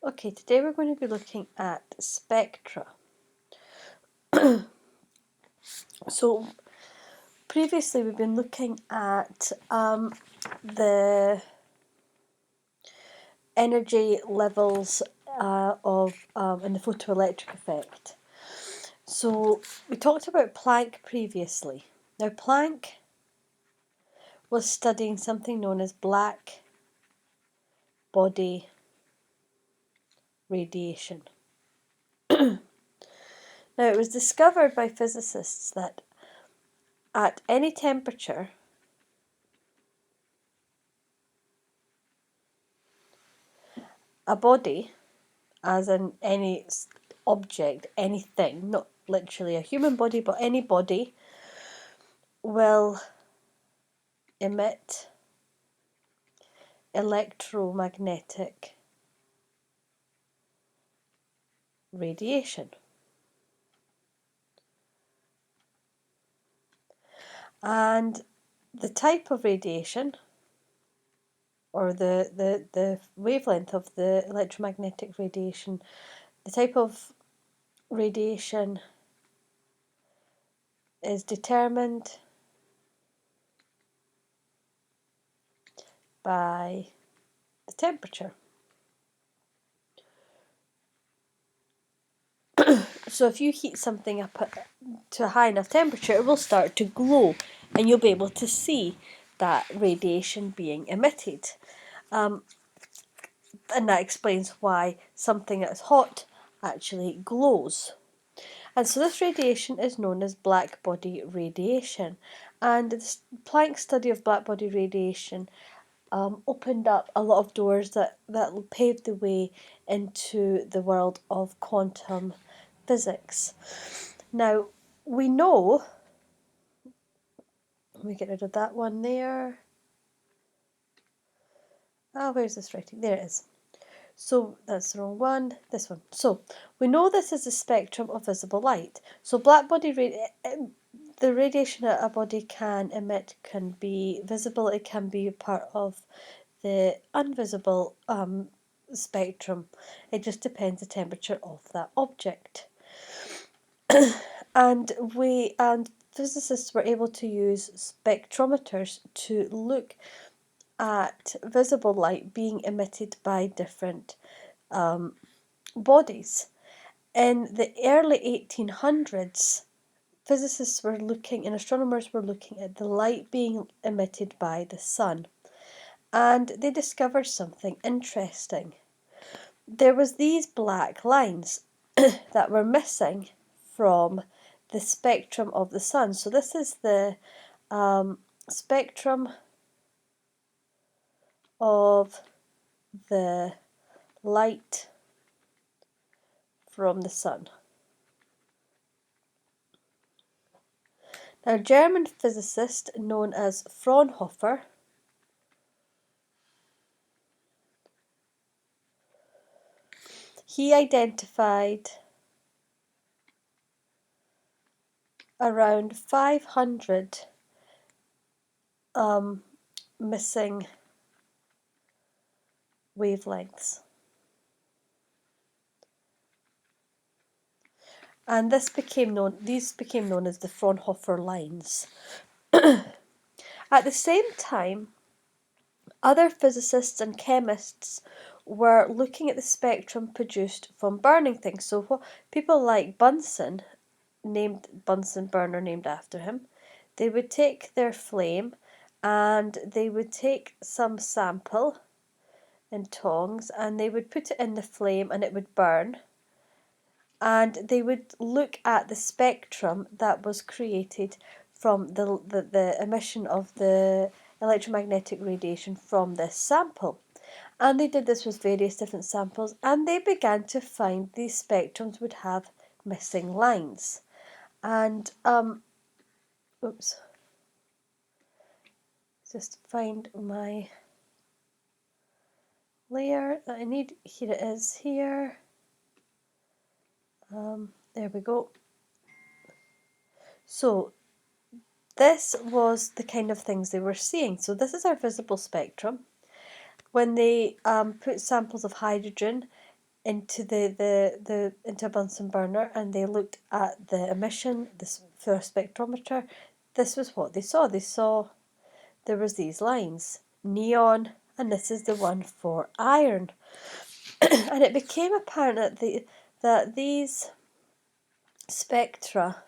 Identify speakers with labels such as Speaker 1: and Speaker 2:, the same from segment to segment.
Speaker 1: Okay, today we're going to be looking at spectra. So previously we've been looking at the energy levels in the photoelectric effect. So we talked about Planck previously. Now Planck was studying something known as black body radiation. Now it was discovered by physicists that at any temperature a body, as in any object, anything, not literally a human body, but any body, will emit electromagnetic radiation. And the type of radiation, or the wavelength of the electromagnetic radiation, the type of radiation is determined by the temperature. So if you heat something up to a high enough temperature, it will start to glow and you'll be able to see that radiation being emitted. And that explains why something that's hot actually glows. And so this radiation is known as black body radiation. And the Planck study of black body radiation opened up a lot of doors that paved the way into the world of quantum physics. Now, we know, let me get rid of that one there. Where's this writing? There it is. So that's the wrong one, this one. So we know this is the spectrum of visible light. So black body the radiation that a body can emit can be visible, it can be part of the invisible spectrum. It just depends the temperature of that object. and physicists were able to use spectrometers to look at visible light being emitted by different bodies. In the early 1800s, physicists were looking and astronomers were looking at the light being emitted by the sun, and they discovered something interesting. There was these black lines that were missing from the spectrum of the sun. So this is the spectrum of the light from the sun. Now, a German physicist known as Fraunhofer he identified around 500 missing wavelengths. And these became known as the Fraunhofer lines. At the same time, other physicists and chemists were looking at the spectrum produced from burning things. So people like Bunsen, named Bunsen burner named after him, they would take their flame and they would take some sample in tongs and they would put it in the flame and it would burn. And they would look at the spectrum that was created from the emission of the electromagnetic radiation from this sample. And they did this with various different samples, and they began to find these spectrums would have missing lines. And, just find my layer that I need. Here it is, here. There we go. So this was the kind of things they were seeing. So this is our visible spectrum. When they put samples of hydrogen into into a Bunsen burner, and they looked at the emission through a spectrometer. This was what they saw. They saw there was these lines, neon, and this is the one for iron. And it became apparent that these spectra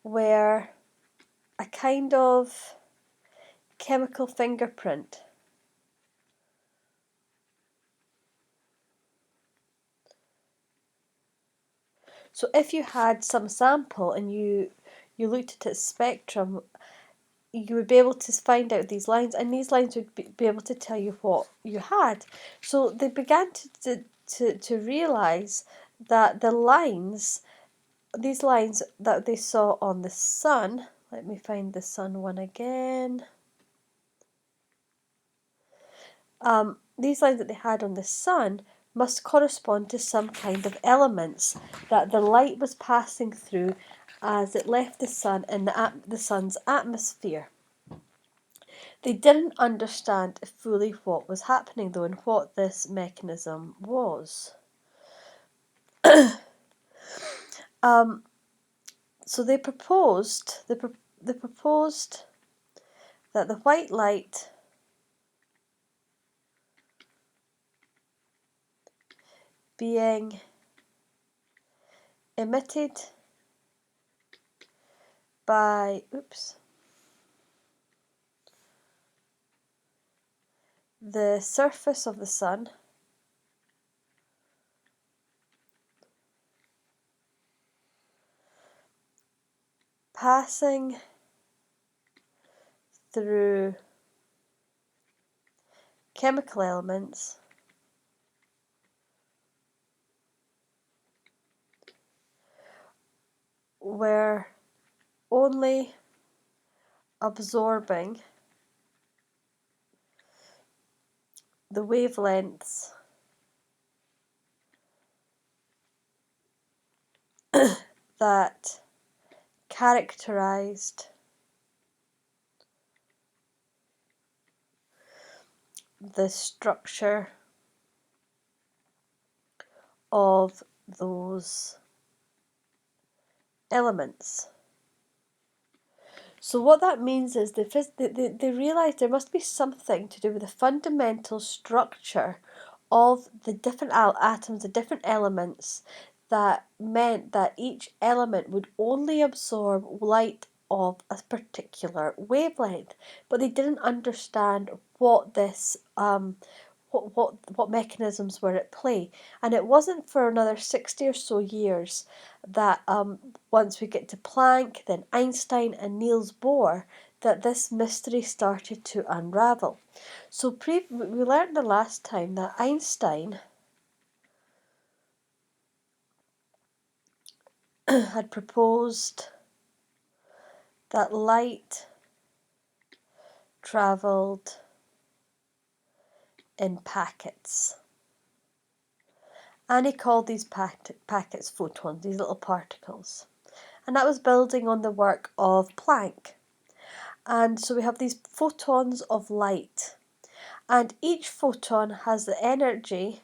Speaker 1: were a kind of chemical fingerprint. So if you had some sample and you looked at its spectrum, you would be able to find out these lines, and these lines would be able to tell you what you had. So they began to realise that these lines that they saw on the sun, let me find the sun one again. These lines that they had on the sun must correspond to some kind of elements that the light was passing through as it left the sun in the sun's atmosphere. They didn't understand fully what was happening though, and what this mechanism was. So they proposed that the white light being emitted by the surface of the sun passing through chemical elements were only absorbing the wavelengths that characterized the structure of those elements. So what that means is they realised there must be something to do with the fundamental structure of the different atoms, the different elements, that meant that each element would only absorb light of a particular wavelength. But they didn't understand what this what mechanisms were at play. And it wasn't for another 60 or so years that once we get to Planck, then Einstein and Niels Bohr, that this mystery started to unravel. So we learned the last time that Einstein had proposed that light travelled in packets. And he called these packets photons, these little particles. And that was building on the work of Planck. And so we have these photons of light. And each photon has the energy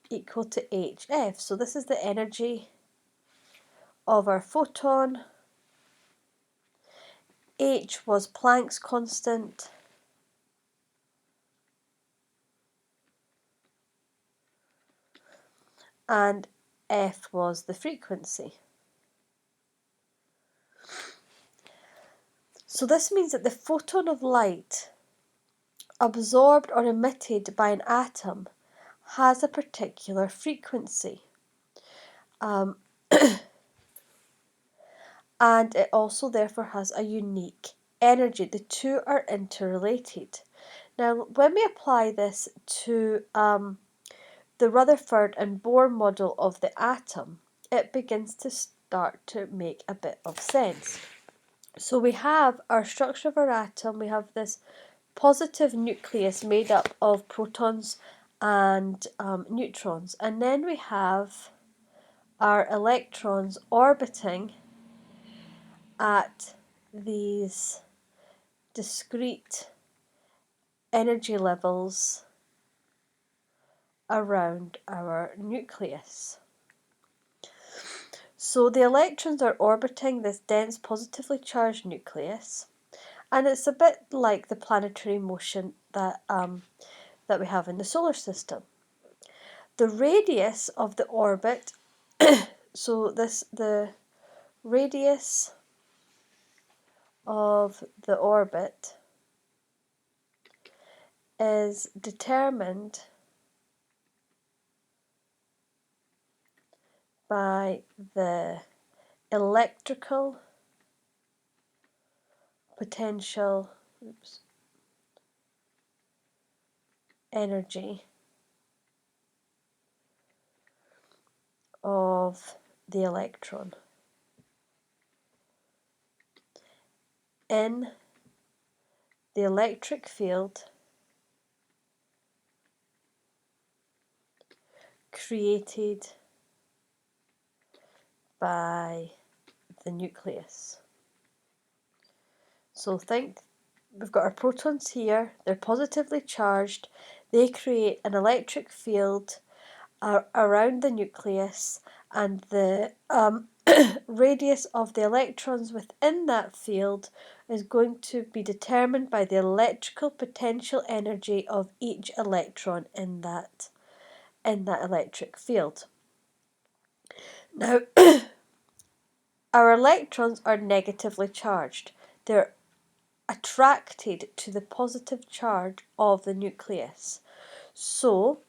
Speaker 1: equal to hf. So this is the energy of our photon. H was Planck's constant. And F was the frequency. So this means that the photon of light absorbed or emitted by an atom has a particular frequency. And it also therefore has a unique energy. The two are interrelated. Now, when we apply this to the Rutherford and Bohr model of the atom, it begins to start to make a bit of sense. So we have our structure of our atom, we have this positive nucleus made up of protons and neutrons, and then we have our electrons orbiting at these discrete energy levels around our nucleus. So the electrons are orbiting this dense positively charged nucleus, and it's a bit like the planetary motion that we have in the solar system. The radius of the orbit, so the radius of the orbit is determined by the electrical potential energy of the electron in the electric field created by the nucleus. So think we've got our protons here, they're positively charged, they create an electric field around the nucleus, and the radius of the electrons within that field is going to be determined by the electrical potential energy of each electron in that electric field. Now, our electrons are negatively charged. They're attracted to the positive charge of the nucleus. So,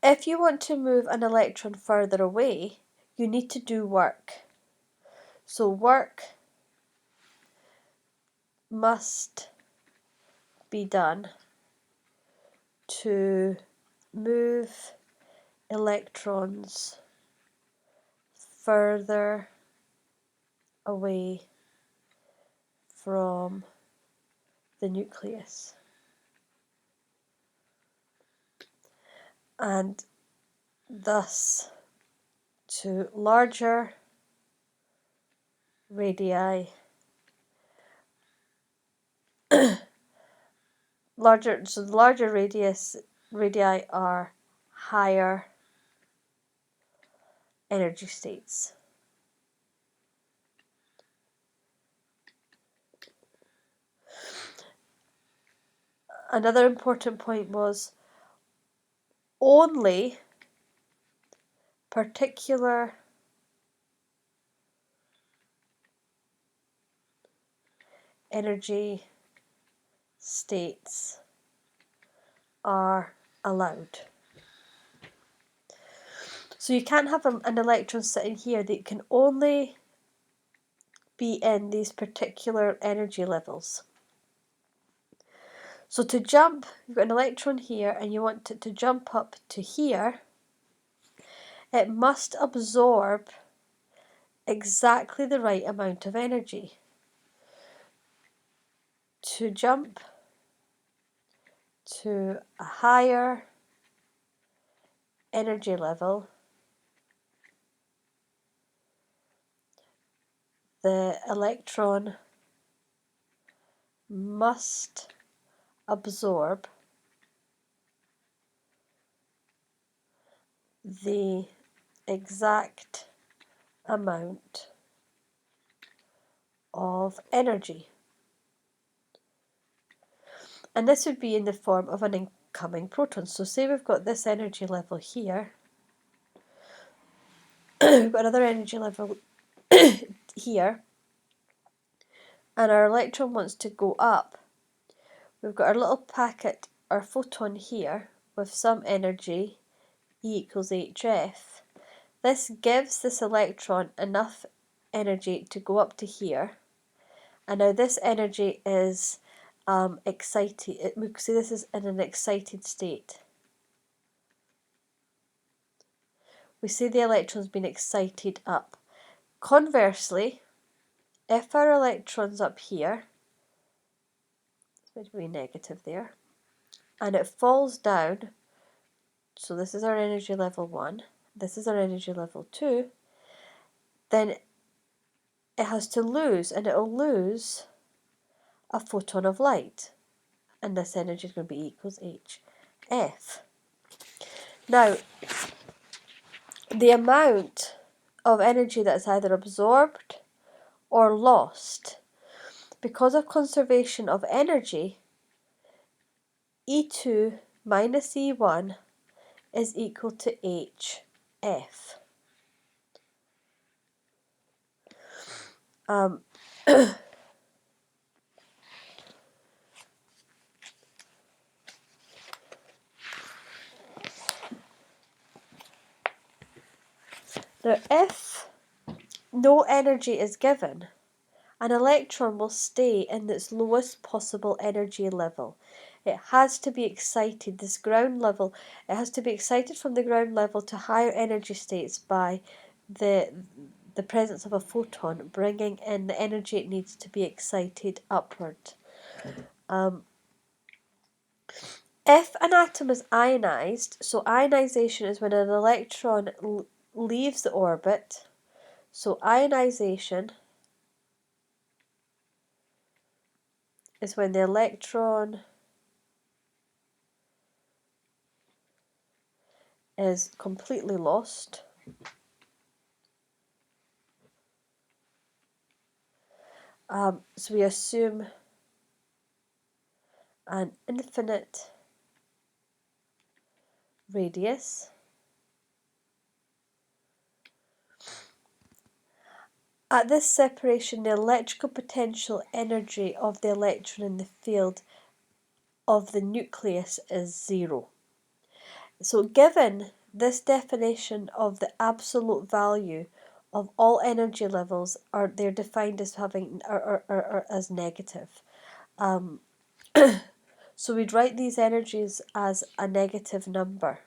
Speaker 1: if you want to move an electron further away, you need to do work. So work must be done to move electrons further away from the nucleus. And thus to larger radii, so the larger radii are higher energy states. Another important point was only particular energy states are allowed. So you can't have an electron sitting here that can only be in these particular energy levels. So to jump, you've got an electron here and you want it to jump up to here, it must absorb exactly the right amount of energy. To jump to a higher energy level, the electron must absorb the exact amount of energy. And this would be in the form of an incoming proton. So say we've got this energy level here, we've got another energy level here, and our electron wants to go up. We've got our little packet, our photon here, with some energy, E equals hf. This gives this electron enough energy to go up to here, and now this energy is excited. We can see this is in an excited state. We see the electron's been excited up. Conversely, if our electron's up here, it's going to be negative there, and it falls down, so this is our energy level 1, this is our energy level 2, then it has to lose, and it will lose a photon of light, and this energy is going to be E equals h. F. Now, the amount of energy that's either absorbed or lost because of conservation of energy, E2 minus E1 is equal to HF. Now, if no energy is given, an electron will stay in its lowest possible energy level. It has to be excited, this ground level, it has to be excited from the ground level to higher energy states by the presence of a photon, bringing in the energy it needs to be excited upward. If an atom is ionized, so ionization is when an electron leaves the orbit, so ionization is when the electron is completely lost. So we assume an infinite radius. At this separation, the electrical potential energy of the electron in the field of the nucleus is zero. So given this definition of the absolute value of all energy levels, they're defined as having are as negative. So we'd write these energies as a negative number.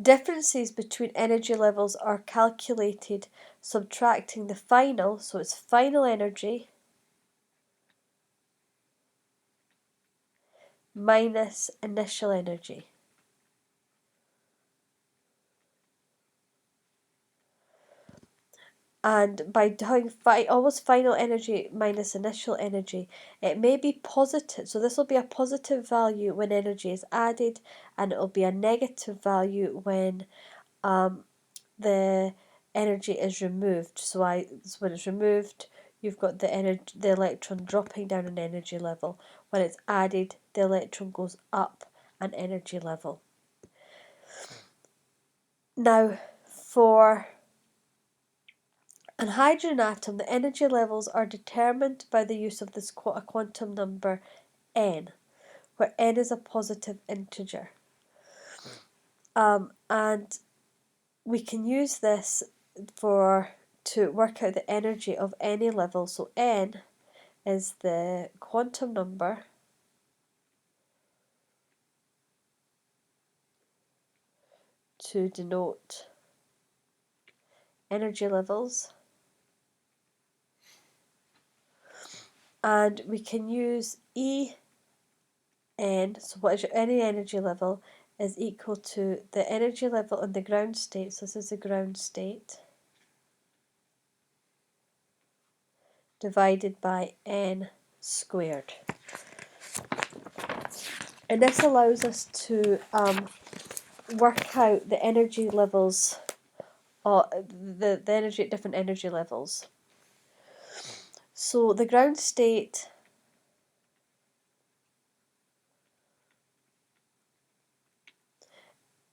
Speaker 1: Differences between energy levels are calculated subtracting the final, so it's final energy minus initial energy. And by doing always final energy minus initial energy, it may be positive. So this will be a positive value when energy is added, and it will be a negative value when the energy is removed. So when it's removed, you've got the electron dropping down in energy level. When it's added, the electron goes up an energy level. Now, for an hydrogen atom, the energy levels are determined by the use of this a quantum number n, where n is a positive integer. And we can use this to work out the energy of any level. So n is the quantum number to denote energy levels, and we can use En, so what is any energy level, is equal to the energy level in the ground state, so this is the ground state, divided by n squared. And this allows us to work out the energy levels, the energy at different energy levels. So the ground state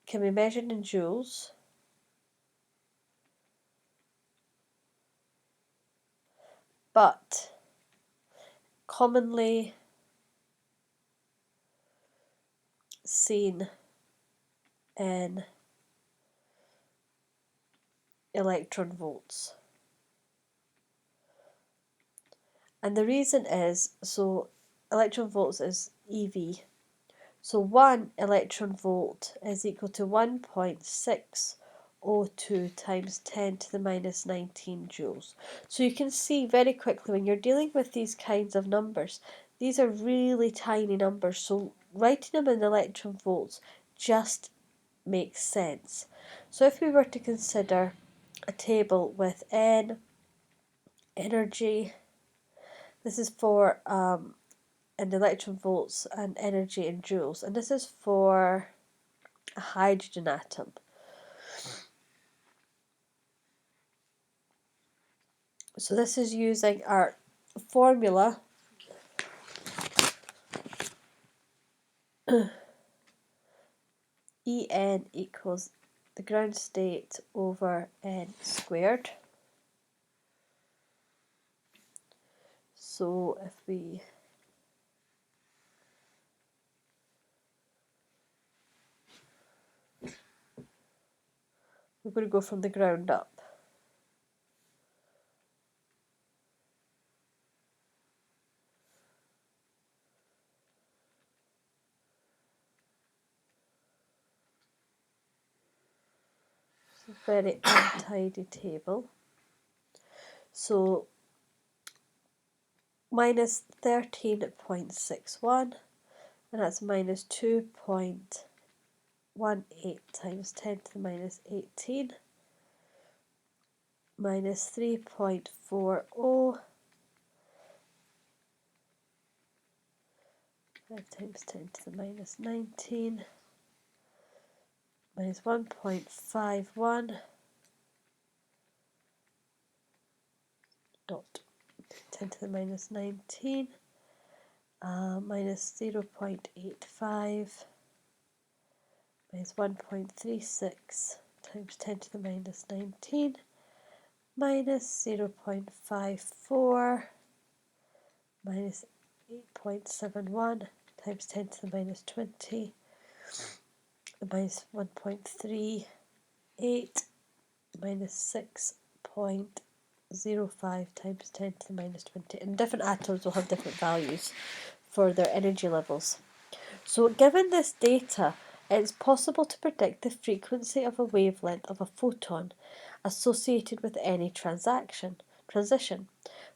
Speaker 1: can be measured in joules, but commonly seen in electron volts. And the reason is, so electron volts is EV. So 1 electron volt is equal to 1.602 times 10 to the minus 19 joules. So you can see very quickly when you're dealing with these kinds of numbers, these are really tiny numbers. So writing them in electron volts just makes sense. So if we were to consider a table with N energy, this is for in electron volts and energy in joules, and this is for a hydrogen atom. So this is using our formula En equals the ground state over n squared. So if we're going to go from the ground up. It's a very untidy table. So minus 13.61, and that's minus 2.18 times 10 to the minus 18, minus 3.40, 5 times 10 to the minus 19, minus 1.51, dot 10 to the minus 19, minus 0.85, minus 1.36 times 10 to the minus 19, minus 0.54, minus 8.71 times 10 to the minus 20, minus 1.38, minus 6.05 times 10 to the minus 20. And different atoms will have different values for their energy levels. So given this data, it's possible to predict the frequency of a wavelength of a photon associated with any transition.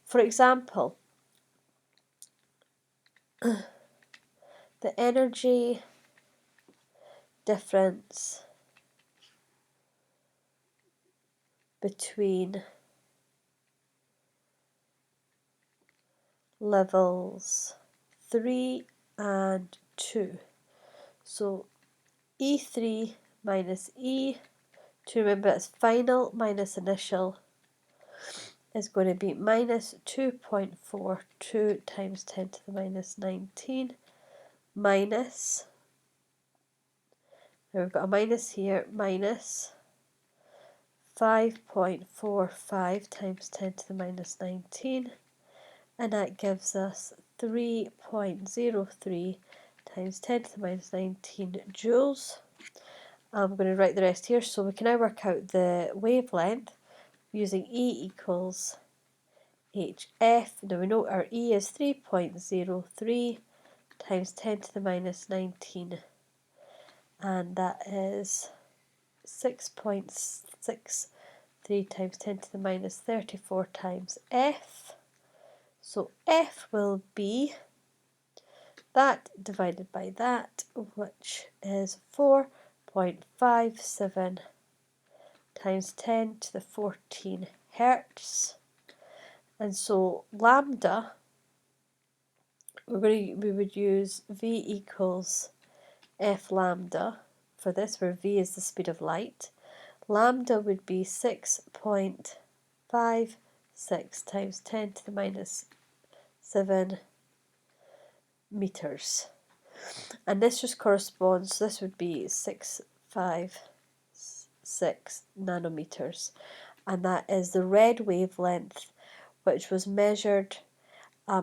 Speaker 1: For example, the energy difference between levels 3 and 2. So E3 minus E2, remember it's final minus initial, is going to be minus 2.42 times 10 to the minus 19 minus, now we've got a minus here, minus 5.45 times 10 to the minus 19, and that gives us 3.03 times 10 to the minus 19 joules. I'm going to write the rest here, so we can now work out the wavelength using E equals HF. Now we know our E is 3.03 times 10 to the minus 19, and that is 6.63 times 10 to the minus 34 times F. So F will be that divided by that, which is 4.57 times 10 to the 14 hertz. And so lambda, we would use V equals F lambda for this, where V is the speed of light. Lambda would be 6.56 times 10 to the minus 7 meters. And this just corresponds, this would be 656 nanometers. And that is the red wavelength, which was measured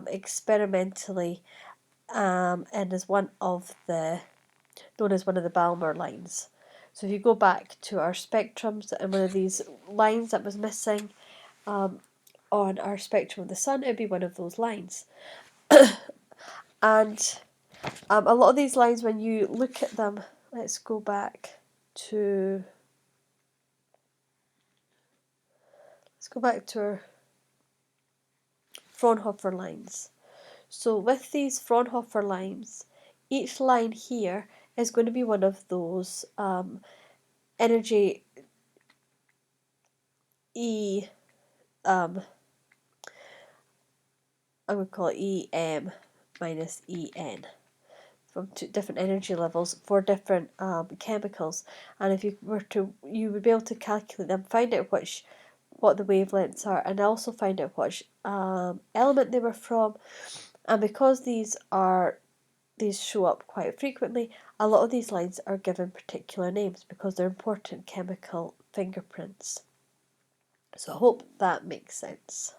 Speaker 1: experimentally and is one of the, known as one of the Balmer lines. So if you go back to our spectrums, and one of these lines that was missing on our spectrum of the sun, it would be one of those lines. And a lot of these lines, when you look at them, let's go back to our Fraunhofer lines. So with these Fraunhofer lines, each line here is going to be one of those energy I'm going to call it EM minus En from two different energy levels for different chemicals. And if you were to, you would be able to calculate them, find out what the wavelengths are, and also find out which element they were from. And because these show up quite frequently, a lot of these lines are given particular names because they're important chemical fingerprints. So I hope that makes sense.